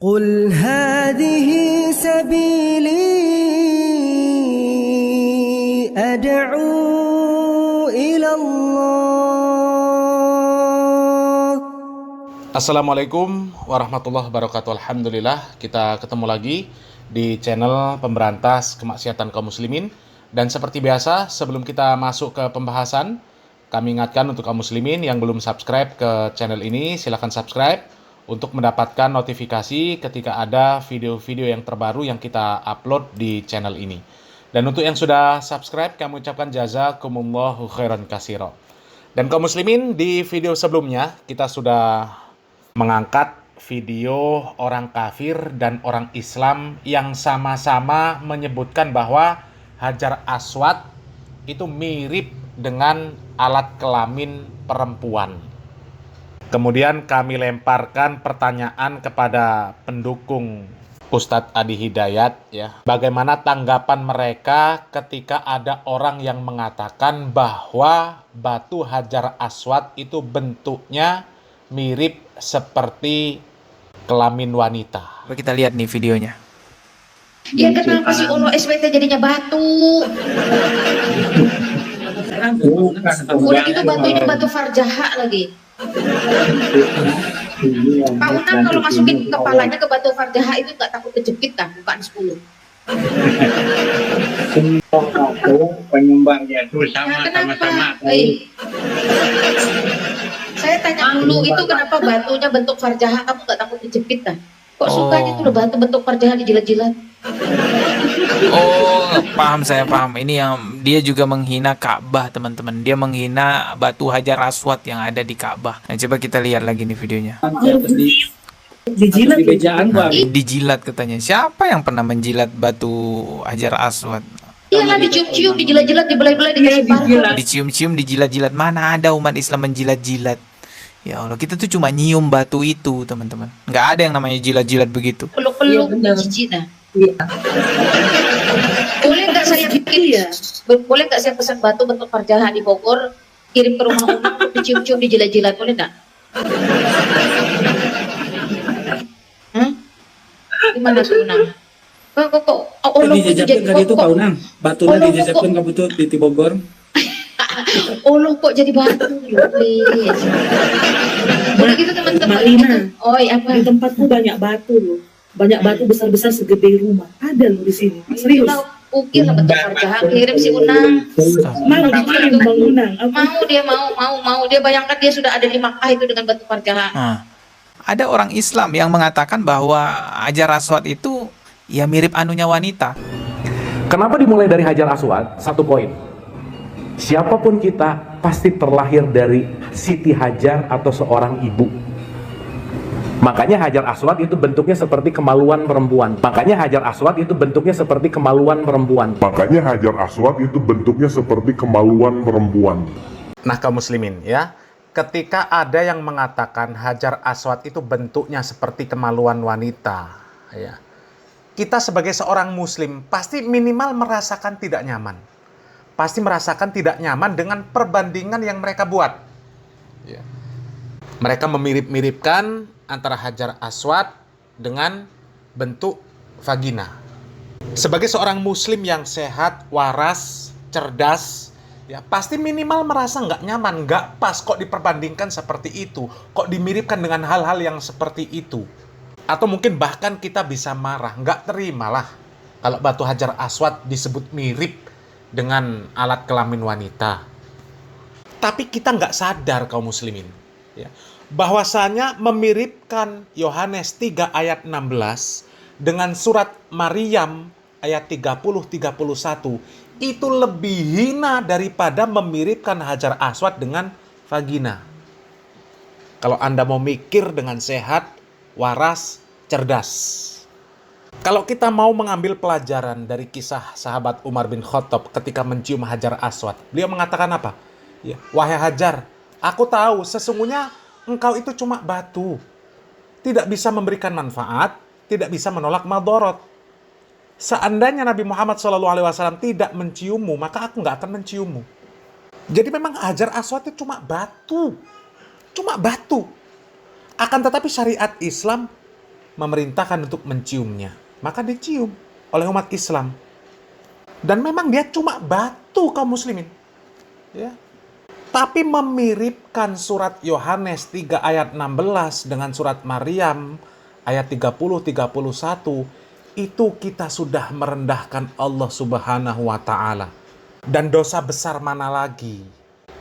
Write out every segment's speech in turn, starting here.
قل هذه سبيلي أدعو إلى الله. Assalamualaikum warahmatullahi wabarakatuh. Alhamdulillah, kita ketemu lagi di channel pemberantas kemaksiatan kaum muslimin. Dan seperti biasa, sebelum kita masuk ke pembahasan, kami ingatkan untuk kaum muslimin yang belum subscribe ke channel ini, silakan subscribe untuk mendapatkan notifikasi ketika ada video-video yang terbaru yang kita upload di channel ini. Dan untuk yang sudah subscribe, kami ucapkan jazakumullahu khairan katsira. Dan kaum muslimin, di video sebelumnya kita sudah mengangkat video orang kafir dan orang Islam yang sama-sama menyebutkan bahwa Hajar Aswad itu mirip dengan alat kelamin perempuan. Kemudian kami lemparkan pertanyaan kepada pendukung Ustadz Adi Hidayat, ya. Bagaimana tanggapan mereka ketika ada orang yang mengatakan bahwa batu Hajar Aswad itu bentuknya mirip seperti kelamin wanita. Coba kita lihat nih videonya. Ya kenapa sih ono SWT jadinya batu? Udah gitu batunya batu farjaha lagi. Pak Unang kalau masukin kepalanya ke batu farjaha itu nggak takut kejepit kan? Bukan 10. Aku penyumbangnya itu sama-sama. Saya tanya dulu itu kenapa batunya bentuk farjaha, kamu nggak takut kejepit kan? Kok sukanya tuh batu bentuk farjaha dijilat-jilat? Oh, paham, saya paham. Ini yang dia juga menghina Ka'bah, teman-teman. Dia menghina batu Hajar Aswad yang ada di Ka'bah. Nah, coba kita lihat lagi nih videonya. Dijilat di bejaan Nah, dijilat katanya. Siapa yang pernah menjilat batu Hajar Aswad? Iyalah dicium-cium, dijilat-jilat, dibelai-belai, dikasih parfum. Dicium-cium, dijilat-jilat. Mana ada umat Islam menjilat-jilat? Ya Allah, kita tuh cuma nyium batu itu, teman-teman. Nggak ada yang namanya jilat-jilat begitu. Peluk-peluk, jijik nah. Boleh nggak saya bikin boleh nggak saya pesan batu bentuk farjaha di Bogor, kirim ke rumah Unang untuk dicium-cium, dijilat-jilat, boleh nggak? Gimana tuh Unang? Kok Allah dijajakan kali itu Pak Unang, batunya dijajakan ke betul di Bogor. Allah kok jadi batu, please. Boleh gitu teman-teman. Marina, Oh iya apa? di tempatku banyak batu loh, banyak batu besar-besar segede rumah, ada loh di sini. Serius? Kita ukir lah bentuk farjaha, kirim si Unang. Mau dikirim Bang Unang? Mau dia bayangkan dia sudah ada di Makkah itu dengan batu farjaha. Nah, ada orang Islam yang mengatakan bahwa Hajar Aswad itu ya mirip anunya wanita. Kenapa dimulai dari Hajar Aswad? Satu poin. Siapapun kita pasti terlahir dari Siti Hajar atau seorang ibu. Makanya Hajar Aswad itu bentuknya seperti kemaluan perempuan. Makanya Hajar Aswad itu bentuknya seperti kemaluan perempuan. Makanya Hajar Aswad itu bentuknya seperti kemaluan perempuan. Nah, kaum muslimin, ya, ketika ada yang mengatakan Hajar Aswad itu bentuknya seperti kemaluan wanita, ya, kita sebagai seorang muslim pasti minimal merasakan tidak nyaman. Pasti merasakan tidak nyaman dengan perbandingan yang mereka buat. Ya. Mereka memirip-miripkan antara Hajar Aswad dengan bentuk vagina. Sebagai seorang muslim yang sehat, waras, cerdas, ya pasti minimal merasa nggak nyaman, nggak pas kok diperbandingkan seperti itu, kok dimiripkan dengan hal-hal yang seperti itu. Atau mungkin bahkan kita bisa marah, nggak terimalah kalau batu Hajar Aswad disebut mirip dengan alat kelamin wanita. Tapi kita nggak sadar kaum muslimin, ya, bahwasanya memiripkan Yohanes 3 ayat 16 dengan surat Maryam ayat 30-31 itu lebih hina daripada memiripkan Hajar Aswad dengan vagina. Kalau Anda mau mikir dengan sehat, waras, cerdas. Kalau kita mau mengambil pelajaran dari kisah sahabat Umar bin Khattab ketika mencium Hajar Aswad, beliau mengatakan apa? Ya, wahai Hajar, aku tahu sesungguhnya engkau itu cuma batu. Tidak bisa memberikan manfaat, tidak bisa menolak madorot. Seandainya Nabi Muhammad SAW tidak menciummu, maka aku nggak akan menciummu. Jadi memang Hajar Aswad itu cuma batu. Cuma batu. Akan tetapi syariat Islam memerintahkan untuk menciumnya. Maka dicium oleh umat Islam. Dan memang dia cuma batu kaum muslimin. Ya. Tapi memiripkan surat Yohanes 3 ayat 16 dengan surat Maryam ayat 30-31, itu kita sudah merendahkan Allah Subhanahu wa Ta'ala. Dan dosa besar mana lagi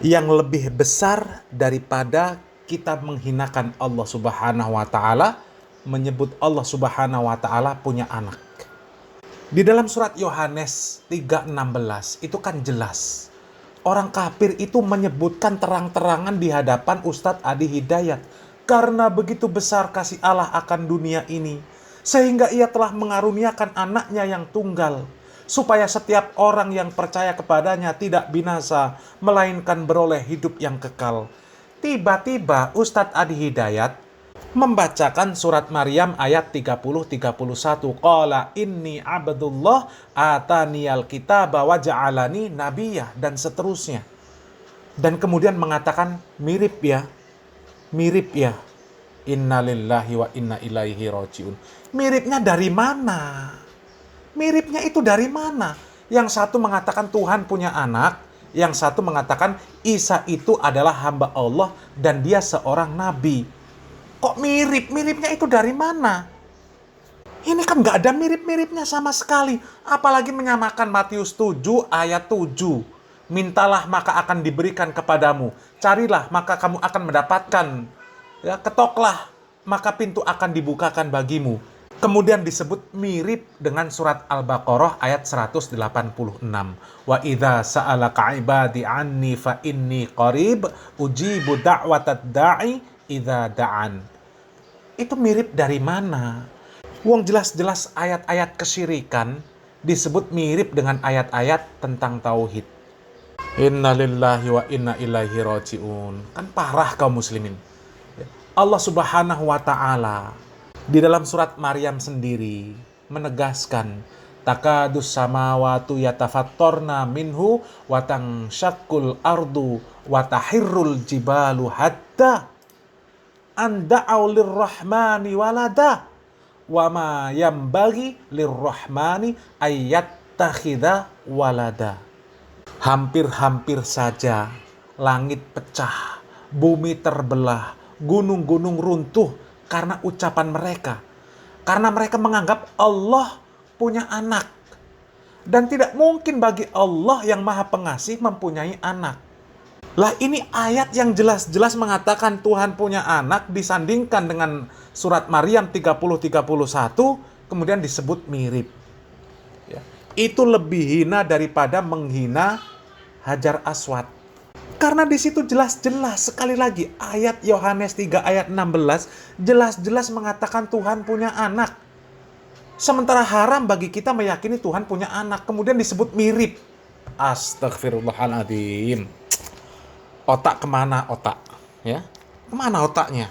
yang lebih besar daripada kita menghinakan Allah Subhanahu wa Ta'ala, menyebut Allah Subhanahu wa Ta'ala punya anak. Di dalam surat Yohanes 3:16 itu kan jelas. Orang kafir itu menyebutkan terang-terangan di hadapan Ustadz Adi Hidayat. Karena begitu besar kasih Allah akan dunia ini, sehingga ia telah mengaruniakan anaknya yang tunggal, supaya setiap orang yang percaya kepadanya tidak binasa, melainkan beroleh hidup yang kekal. Tiba-tiba Ustadz Adi Hidayat membacakan surat Maryam ayat 30-31. Qala inni abdullah ataniyal kitaba wa ja'alani nabiyah, dan seterusnya. Dan kemudian mengatakan mirip ya. Inna lillahi wa inna ilaihi raji'un. Miripnya dari mana? Miripnya itu dari mana? Yang satu mengatakan Tuhan punya anak, yang satu mengatakan Isa itu adalah hamba Allah dan dia seorang nabi. Kok mirip? Miripnya itu dari mana? Ini kan nggak ada mirip-miripnya sama sekali. Apalagi menyamakan Matius 7 ayat 7. Mintalah maka akan diberikan kepadamu. Carilah maka kamu akan mendapatkan. Ya, ketoklah maka pintu akan dibukakan bagimu. Kemudian disebut mirip dengan surat Al-Baqarah ayat 186. Wa idza sa'alaka ibadi anni fa inni qarib ujibu da'watad da'i idza da'an. Itu mirip dari mana? Wong jelas-jelas ayat-ayat kesyirikan disebut mirip dengan ayat-ayat tentang tauhid. Inna lillahi wa inna ilaihi raji'un. Kan parah kaum muslimin. Allah Subhanahu wa Ta'ala di dalam surat Maryam sendiri menegaskan takadus samawatu yatafattorna minhu wa tanshaqqul ardu wa tahirrul jibalu hatta anda'au lirrahmani walada wa ma yambagi lirrahmani ayyattakhidha walada. Hampir-hampir saja langit pecah, bumi terbelah, gunung-gunung runtuh karena ucapan mereka. Karena mereka menganggap Allah punya anak. Dan tidak mungkin bagi Allah yang Maha Pengasih mempunyai anak. Lah ini ayat yang jelas-jelas mengatakan Tuhan punya anak disandingkan dengan surat Maryam 30-31 kemudian disebut mirip. Ya. Itu lebih hina daripada menghina Hajar Aswad. Karena di situ jelas-jelas sekali lagi ayat Yohanes 3 ayat 16 jelas-jelas mengatakan Tuhan punya anak. Sementara haram bagi kita meyakini Tuhan punya anak, kemudian disebut mirip. Astagfirullahaladzim. Otak kemana otak? Ya, kemana otaknya?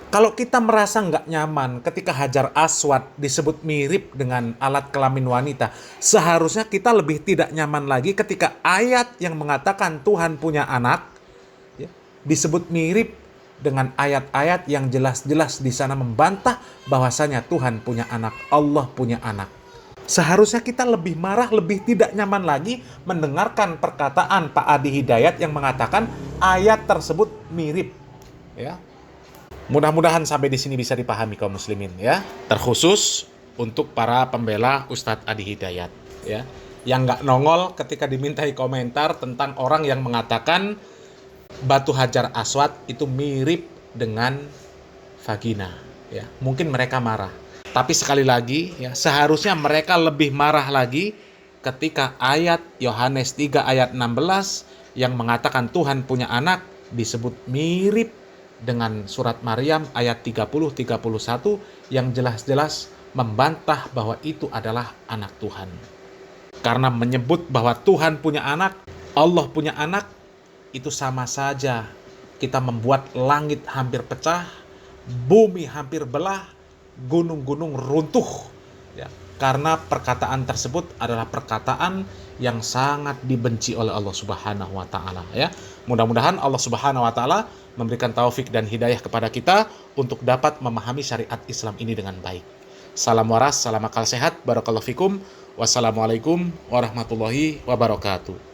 Kalau kita merasa nggak nyaman ketika Hajar Aswad disebut mirip dengan alat kelamin wanita, seharusnya kita lebih tidak nyaman lagi ketika ayat yang mengatakan Tuhan punya anak ya, disebut mirip dengan ayat-ayat yang jelas-jelas di sana membantah bahwasanya Tuhan punya anak, Allah punya anak. Seharusnya kita lebih marah, lebih tidak nyaman lagi mendengarkan perkataan Pak Adi Hidayat yang mengatakan ayat tersebut mirip. Ya. Mudah-mudahan sampai di sini bisa dipahami kaum muslimin ya. Terkhusus untuk para pembela Ustadz Adi Hidayat ya, yang nggak nongol ketika dimintai komentar tentang orang yang mengatakan batu Hajar Aswad itu mirip dengan vagina ya. Mungkin mereka marah. Tapi sekali lagi ya, seharusnya mereka lebih marah lagi ketika ayat Yohanes 3 ayat 16 yang mengatakan Tuhan punya anak disebut mirip dengan surat Maryam ayat 30-31 yang jelas-jelas membantah bahwa itu adalah anak Tuhan. Karena menyebut bahwa Tuhan punya anak, Allah punya anak, itu sama saja kita membuat langit hampir pecah, bumi hampir belah, gunung-gunung runtuh ya, karena perkataan tersebut adalah perkataan yang sangat dibenci oleh Allah Subhanahu wa Ta'ala ya. Mudah-mudahan Allah Subhanahu wa Ta'ala memberikan taufik dan hidayah kepada kita untuk dapat memahami syariat Islam ini dengan baik. Salam waras, salam akal sehat, barakallahu fikum. Wassalamualaikum warahmatullahi wabarakatuh.